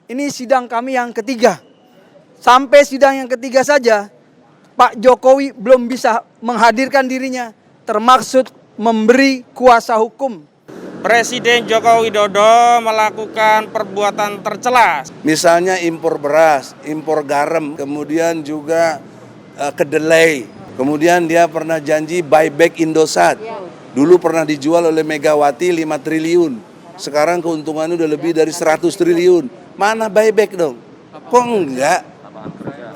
Ini sidang kami yang ketiga. Sampai sidang yang ketiga saja, Pak Jokowi belum bisa menghadirkan dirinya, termaksud memberi kuasa hukum. Presiden Joko Widodo melakukan perbuatan tercela. Misalnya impor beras, impor garam, kemudian juga kedelai. Kemudian dia pernah janji buyback Indosat. Dulu pernah dijual oleh Megawati 5 triliun. Sekarang keuntungannya udah lebih dari 100 triliun. Mana buyback dong? Kok enggak?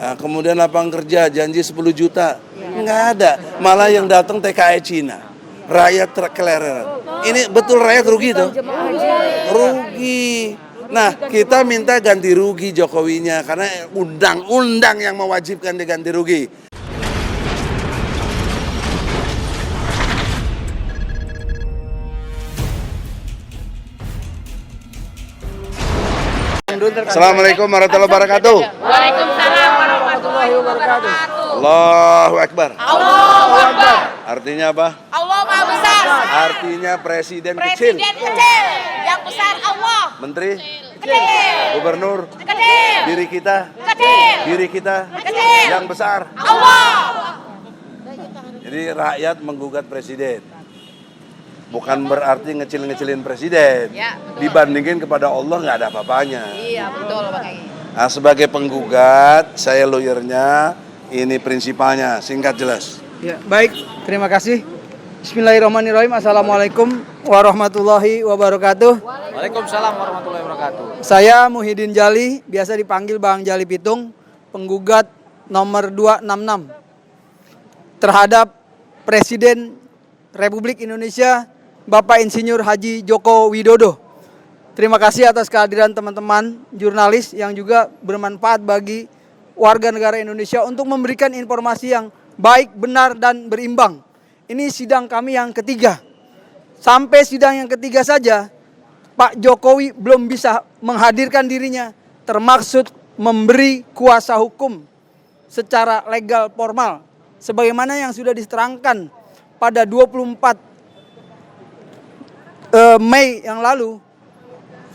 Nah, kemudian lapangan kerja janji 10 juta. Enggak ada. Malah yang datang TKI Cina. Rakyat keleleran. Ini betul rakyat rugi tuh. Rugi. Nah, kita minta ganti rugi Jokowinya karena undang-undang yang mewajibkan dia ganti rugi. Assalamualaikum warahmatullahi wabarakatuh. Waalaikumsalam warahmatullahi wabarakatuh. Allahu Akbar. Allahu Akbar. Artinya apa? Allah Maha Besar. Artinya presiden kecil. Presiden kecil, yang besar Allah. Menteri, Kecil. gubernur, Kecil. diri kita, Kecil. yang besar. Allah. Jadi rakyat menggugat presiden. Bukan berarti ngecil-ngecilin presiden. Ya, betul. Dibandingin kepada Allah nggak ada apa-apanya. Iya, betul Pak Kiai. Nah, sebagai penggugat, saya lawyernya, ini prinsipalnya, singkat jelas. Ya, baik, terima kasih. Bismillahirrahmanirrahim. Assalamualaikum warahmatullahi wabarakatuh. Waalaikumsalam warahmatullahi wabarakatuh. Saya Muhyiddin Jali, biasa dipanggil Bang Jali Pitung, penggugat nomor 266 terhadap Presiden Republik Indonesia Bapak Insinyur Haji Joko Widodo. Terima kasih atas kehadiran teman-teman jurnalis yang juga bermanfaat bagi warga negara Indonesia untuk memberikan informasi yang baik, benar, dan berimbang. Ini sidang kami yang ketiga. Sampai sidang yang ketiga saja, Pak Jokowi belum bisa menghadirkan dirinya, termaksud memberi kuasa hukum secara legal formal. Sebagaimana yang sudah diterangkan pada 24 Mei yang lalu,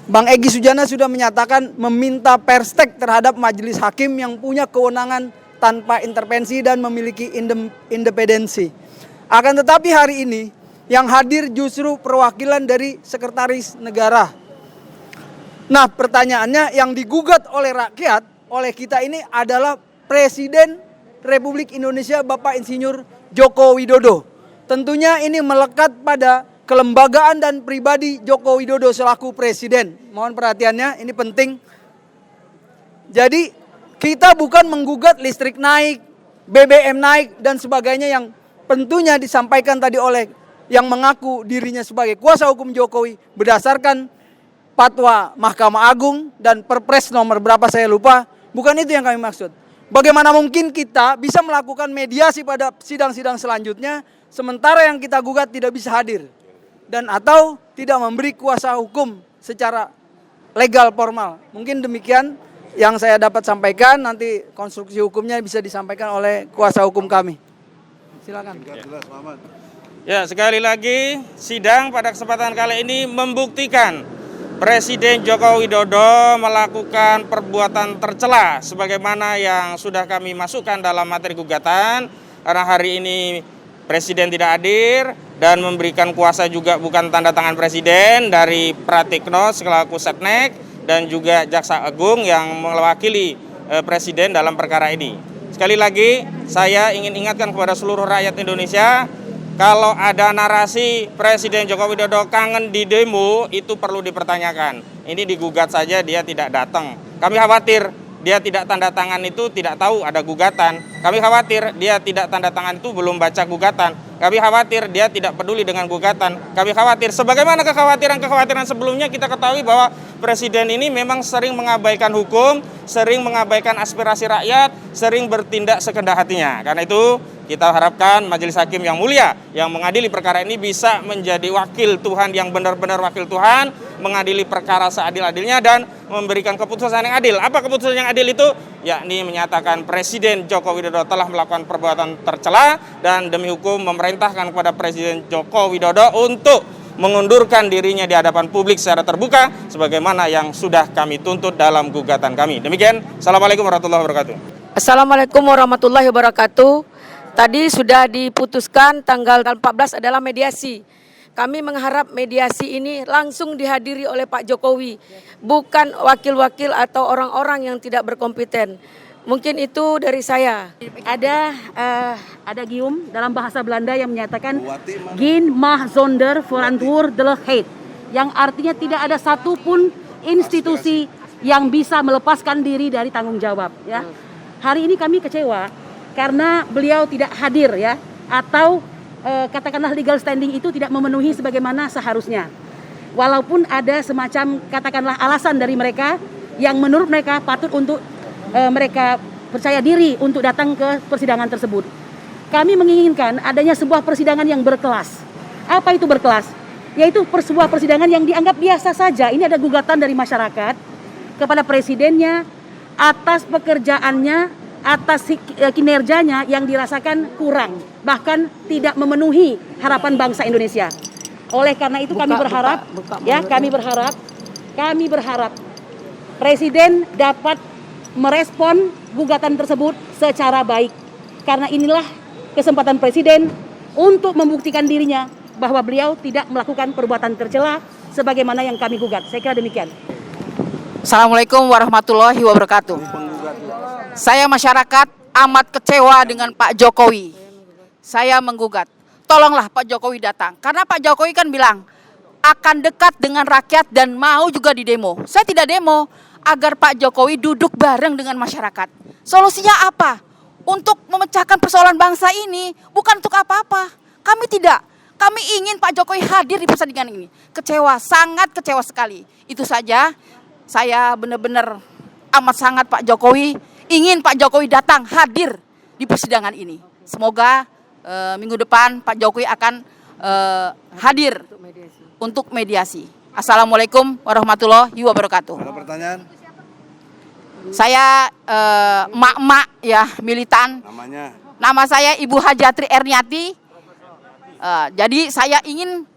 Bang Egy Sujana sudah menyatakan meminta perstek terhadap majelis hakim yang punya kewenangan tanpa intervensi dan memiliki independensi. Akan tetapi hari ini yang hadir justru perwakilan dari Sekretaris Negara. Nah, pertanyaannya yang digugat oleh rakyat, oleh kita ini adalah Presiden Republik Indonesia Bapak Insinyur Joko Widodo. Tentunya ini melekat pada kelembagaan dan pribadi Joko Widodo selaku presiden. Mohon perhatiannya, ini penting. Jadi kita bukan menggugat listrik naik, BBM naik, dan sebagainya yang tentunya disampaikan tadi oleh yang mengaku dirinya sebagai kuasa hukum Jokowi berdasarkan fatwa Mahkamah Agung dan Perpres nomor berapa saya lupa. Bukan itu yang kami maksud. Bagaimana mungkin kita bisa melakukan mediasi pada sidang-sidang selanjutnya sementara yang kita gugat tidak bisa hadir dan atau tidak memberi kuasa hukum secara legal formal. Mungkin demikian yang saya dapat sampaikan, nanti konstruksi hukumnya bisa disampaikan oleh kuasa hukum kami. Silakan. Ya, sekali lagi sidang pada kesempatan kali ini membuktikan Presiden Joko Widodo melakukan perbuatan tercela sebagaimana yang sudah kami masukkan dalam materi gugatan, karena hari ini Presiden tidak hadir dan memberikan kuasa juga bukan tanda tangan Presiden dari Pratikno selaku Setnek dan juga Jaksa Agung yang mewakili Presiden dalam perkara ini. Sekali lagi saya ingin ingatkan kepada seluruh rakyat Indonesia, kalau ada narasi Presiden Joko Widodo kangen di demo itu perlu dipertanyakan. Ini digugat saja dia tidak datang. Kami khawatir dia tidak tanda tangan itu tidak tahu ada gugatan. Kami khawatir dia tidak tanda tangan itu belum baca gugatan. Kami khawatir dia tidak peduli dengan gugatan. Kami khawatir sebagaimana kekhawatiran sebelumnya kita ketahui bahwa Presiden ini memang sering mengabaikan hukum, sering mengabaikan aspirasi rakyat, sering bertindak sekehendak hatinya. Karena itu kita harapkan majelis hakim yang mulia yang mengadili perkara ini bisa menjadi wakil Tuhan yang benar-benar wakil Tuhan, mengadili perkara seadil-adilnya dan memberikan keputusan yang adil. Apa keputusan yang adil itu? Yakni menyatakan Presiden Joko Widodo telah melakukan perbuatan tercela dan demi hukum memerintahkan kepada Presiden Joko Widodo untuk mengundurkan dirinya di hadapan publik secara terbuka sebagaimana yang sudah kami tuntut dalam gugatan kami. Demikian, Assalamualaikum warahmatullahi wabarakatuh. Assalamualaikum warahmatullahi wabarakatuh. Tadi sudah diputuskan tanggal 14 adalah mediasi. Kami mengharap mediasi ini langsung dihadiri oleh Pak Jokowi, bukan wakil-wakil atau orang-orang yang tidak berkompeten. Mungkin itu dari saya. Ada gium dalam bahasa Belanda yang menyatakan Geen mag zonder verantwoordelijkheid, yang artinya tidak ada satupun institusi yang bisa melepaskan diri dari tanggung jawab. Ya, hari ini kami kecewa karena beliau tidak hadir, ya, atau katakanlah legal standing itu tidak memenuhi sebagaimana seharusnya. Walaupun ada semacam katakanlah alasan dari mereka yang menurut mereka patut untuk mereka percaya diri untuk datang ke persidangan tersebut. Kami menginginkan adanya sebuah persidangan yang berkelas. Apa itu berkelas? Yaitu sebuah persidangan yang dianggap biasa saja. Ini ada gugatan dari masyarakat kepada presidennya atas pekerjaannya, atas kinerjanya yang dirasakan kurang, bahkan tidak memenuhi harapan bangsa Indonesia. Oleh karena itu kami berharap Presiden dapat merespon gugatan tersebut secara baik. Karena inilah kesempatan Presiden untuk membuktikan dirinya bahwa beliau tidak melakukan perbuatan tercela sebagaimana yang kami gugat. Saya kira demikian. Assalamualaikum warahmatullahi wabarakatuh. Saya masyarakat amat kecewa dengan Pak Jokowi. Saya menggugat. Tolonglah Pak Jokowi datang. Karena Pak Jokowi kan bilang akan dekat dengan rakyat dan mau juga di demo. Saya tidak demo. Agar Pak Jokowi duduk bareng dengan masyarakat. Solusinya apa? Untuk memecahkan persoalan bangsa ini, bukan untuk apa-apa. Kami tidak. Kami ingin Pak Jokowi hadir di persidangan ini. Kecewa, sangat kecewa sekali. Itu saja. Saya benar-benar amat sangat Pak Jokowi. Ingin Pak Jokowi datang hadir di persidangan ini. Semoga minggu depan Pak Jokowi akan hadir untuk mediasi. Assalamualaikum warahmatullahi wabarakatuh. Ada pertanyaan? Saya emak-emak ya, militan. Namanya? Nama saya Ibu Hajatri Erniati. Jadi saya ingin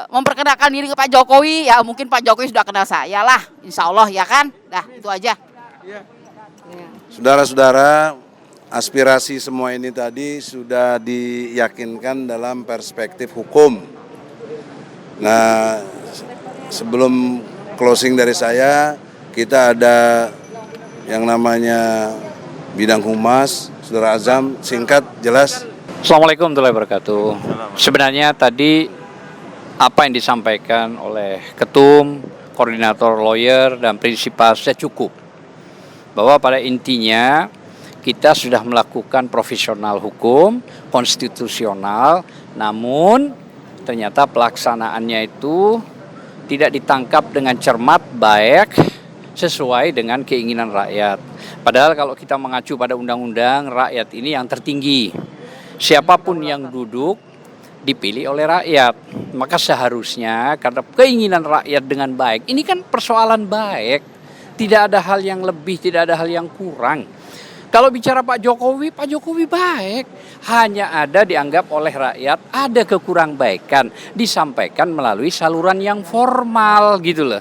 memperkenalkan diri ke Pak Jokowi. Ya mungkin Pak Jokowi sudah kenal saya lah, insya Allah ya kan. Dah itu aja. Saudara-saudara, aspirasi semua ini tadi sudah diyakinkan dalam perspektif hukum. Nah, sebelum closing dari saya, kita ada yang namanya bidang humas, Saudara Azam, singkat, jelas. Assalamualaikum warahmatullahi wabarakatuh. Sebenarnya tadi apa yang disampaikan oleh ketum, koordinator lawyer, dan prinsipalnya cukup. Bahwa pada intinya kita sudah melakukan profesional hukum, konstitusional, namun ternyata pelaksanaannya itu tidak ditangkap dengan cermat, baik, sesuai dengan keinginan rakyat. Padahal kalau kita mengacu pada undang-undang, rakyat ini yang tertinggi. Siapapun yang duduk dipilih oleh rakyat. Maka seharusnya karena keinginan rakyat dengan baik, ini kan persoalan baik. Tidak ada hal yang lebih, tidak ada hal yang kurang. Kalau bicara Pak Jokowi baik. Hanya ada dianggap oleh rakyat ada kekurang-baikan. Disampaikan melalui saluran yang formal gitu loh.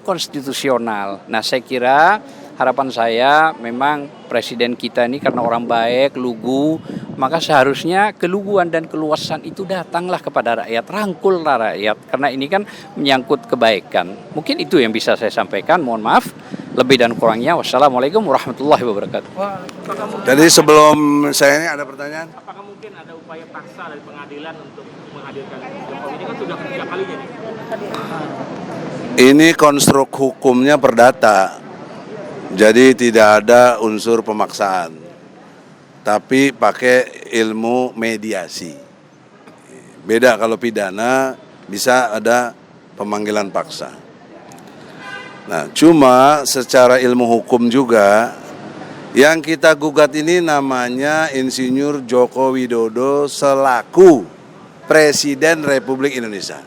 Konstitusional. Nah saya kira harapan saya memang presiden kita ini karena orang baik, lugu, maka seharusnya keluguan dan keluasan itu datanglah kepada rakyat, rangkullah rakyat, karena ini kan menyangkut kebaikan. Mungkin itu yang bisa saya sampaikan, mohon maaf, lebih dan kurangnya. Wassalamualaikum warahmatullahi wabarakatuh. Jadi sebelum saya ini ada pertanyaan. Apakah mungkin ada upaya paksa dari pengadilan untuk menghadirkan Jokowi? Ini kan sudah ketiga kalinya nih. Ini konstruk hukumnya perdata, jadi tidak ada unsur pemaksaan, tapi pakai ilmu mediasi. Beda kalau pidana, bisa ada pemanggilan paksa. Nah, cuma secara ilmu hukum juga, yang kita gugat ini namanya Insinyur Joko Widodo selaku Presiden Republik Indonesia.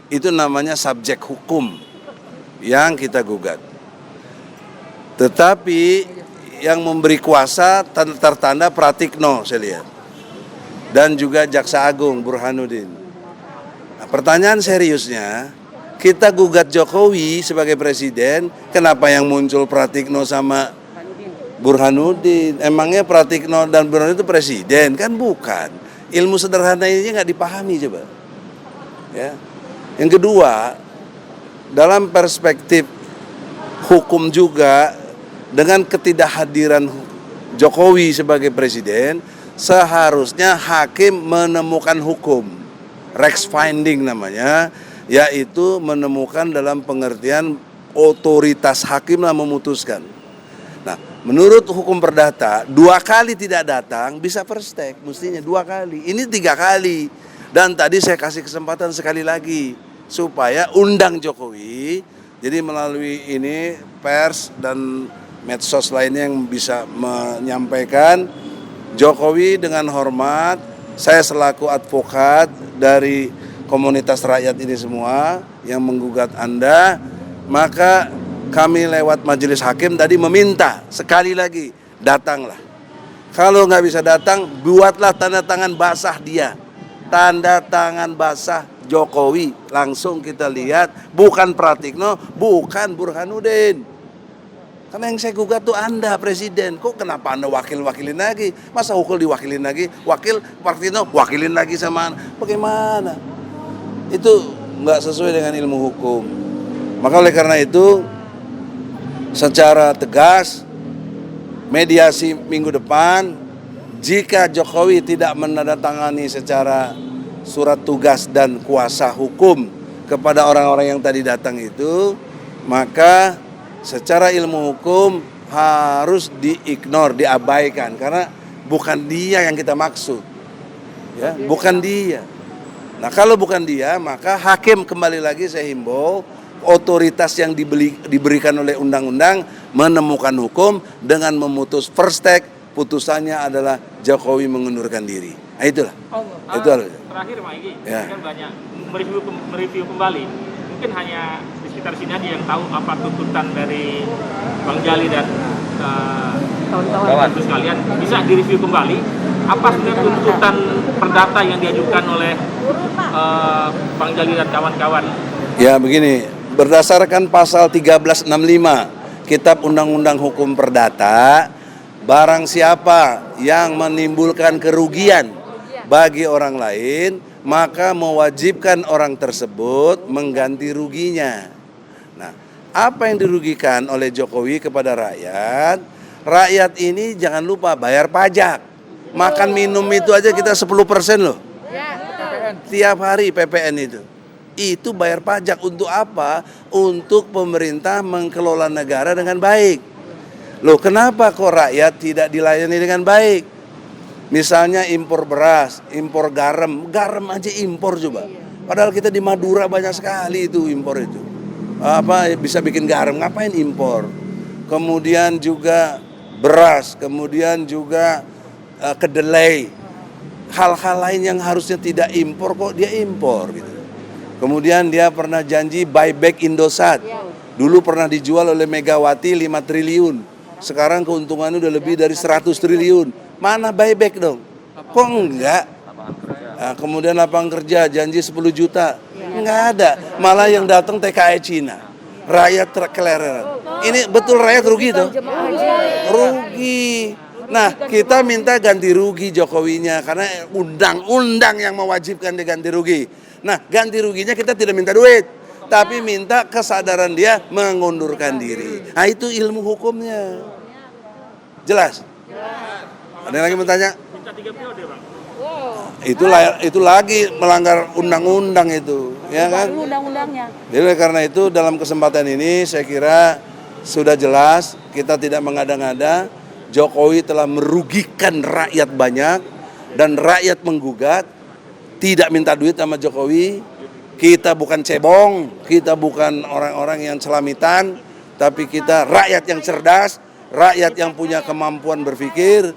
Itu namanya subjek hukum yang kita gugat. Tetapi yang memberi kuasa tertanda Pratikno saya lihat. Dan juga Jaksa Agung Burhanuddin. Nah, pertanyaan seriusnya, kita gugat Jokowi sebagai presiden, kenapa yang muncul Pratikno sama Burhanuddin? Emangnya Pratikno dan Burhanuddin itu presiden? Kan bukan. Ilmu sederhana ini nggak dipahami coba. Ya. Yang kedua, dalam perspektif hukum juga, dengan ketidakhadiran Jokowi sebagai presiden, seharusnya hakim menemukan hukum, Rex finding namanya, yaitu menemukan dalam pengertian otoritas hakim lah memutuskan. Nah, menurut hukum perdata, 2 kali tidak datang bisa first take, mestinya 2 kali. Ini 3 kali. Dan tadi saya kasih kesempatan sekali lagi supaya undang Jokowi. Jadi melalui ini pers dan medsos lainnya yang bisa menyampaikan, Jokowi dengan hormat, saya selaku advokat dari komunitas rakyat ini semua yang menggugat Anda, maka kami lewat majelis hakim tadi meminta sekali lagi, datanglah. Kalau nggak bisa datang, buatlah tanda tangan basah dia. Tanda tangan basah Jokowi, langsung kita lihat, bukan Pratikno, bukan Burhanuddin. Karena yang saya gugat tuh Anda, presiden. Kok kenapa Anda wakilin lagi? Masa Hukul diwakilin lagi? Wakil Pratikno wakilin lagi sama Anda? Bagaimana? Itu nggak sesuai dengan ilmu hukum. Maka oleh karena itu, secara tegas, mediasi minggu depan, jika Jokowi tidak menandatangani secara surat tugas dan kuasa hukum kepada orang-orang yang tadi datang itu, maka secara ilmu hukum harus diignore, diabaikan, karena bukan dia yang kita maksud, ya, bukan dia. Nah, kalau bukan dia, maka hakim, kembali lagi saya himbau, otoritas yang diberikan oleh undang-undang menemukan hukum dengan memutus first take, putusannya adalah Jokowi mengundurkan diri. Nah, itulah. Itulah. Terakhir Pak Egy, ya. kan banyak mereview kembali. Mungkin hanya di sekitar sini aja yang tahu apa tuntutan dari Bang Jali dan kawan-kawan sekalian. Bisa direview kembali apa sebenarnya tuntutan perdata yang diajukan oleh Bang Jali dan kawan-kawan. Ya begini, berdasarkan pasal 1365 Kitab Undang-Undang Hukum Perdata, barang siapa yang menimbulkan kerugian bagi orang lain, maka mewajibkan orang tersebut mengganti ruginya. Nah, apa yang dirugikan oleh Jokowi kepada rakyat? Rakyat ini jangan lupa bayar pajak. Makan minum itu aja kita 10% loh. Tiap hari PPN itu. Itu bayar pajak untuk apa? Untuk pemerintah mengelola negara dengan baik. Loh, kenapa kok rakyat tidak dilayani dengan baik? Misalnya impor beras, impor garam aja impor coba. Padahal kita di Madura banyak sekali itu impor itu. Apa bisa bikin garam, ngapain impor? Kemudian juga beras, kemudian juga kedelai. Hal-hal lain yang harusnya tidak impor kok dia impor gitu. Kemudian dia pernah janji buyback Indosat. Dulu pernah dijual oleh Megawati 5 triliun. Sekarang keuntungannya udah lebih dari 100 triliun. Mana buyback dong? Kok enggak? Nah, kemudian lapangan kerja janji 10 juta. Enggak ada. Malah yang datang TKI Cina. Rakyat keleleran. Ini betul rakyat rugi dong? Rugi. Nah, kita minta ganti rugi Jokowinya karena undang-undang yang mewajibkan dia ganti rugi. Nah, ganti ruginya kita tidak minta duit, tapi minta kesadaran dia mengundurkan diri. Nah, itu ilmu hukumnya. Jelas? Ada yang lagi bertanya? Minta 3 periode, Bang. Itu lagi melanggar undang-undang itu, ya kan? Undang-undangnya. Jadi karena itu dalam kesempatan ini saya kira sudah jelas, kita tidak mengada-ngada. Jokowi telah merugikan rakyat banyak dan rakyat menggugat, tidak minta duit sama Jokowi. Kita bukan cebong, kita bukan orang-orang yang celamitan, tapi kita rakyat yang cerdas, rakyat yang punya kemampuan berpikir,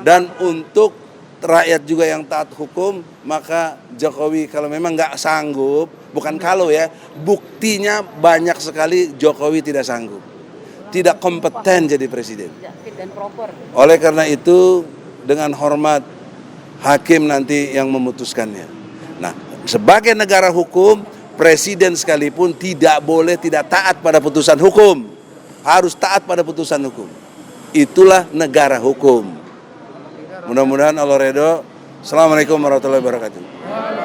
dan untuk rakyat juga yang taat hukum. Maka Jokowi kalau memang nggak sanggup, bukan kalau ya, buktinya banyak sekali Jokowi tidak sanggup, tidak kompeten jadi presiden. Oleh karena itu dengan hormat hakim nanti yang memutuskannya. Nah, sebagai negara hukum, presiden sekalipun tidak boleh tidak taat pada putusan hukum. Harus taat pada putusan hukum. Itulah negara hukum. Mudah-mudahan Allah redho. Assalamualaikum warahmatullahi wabarakatuh.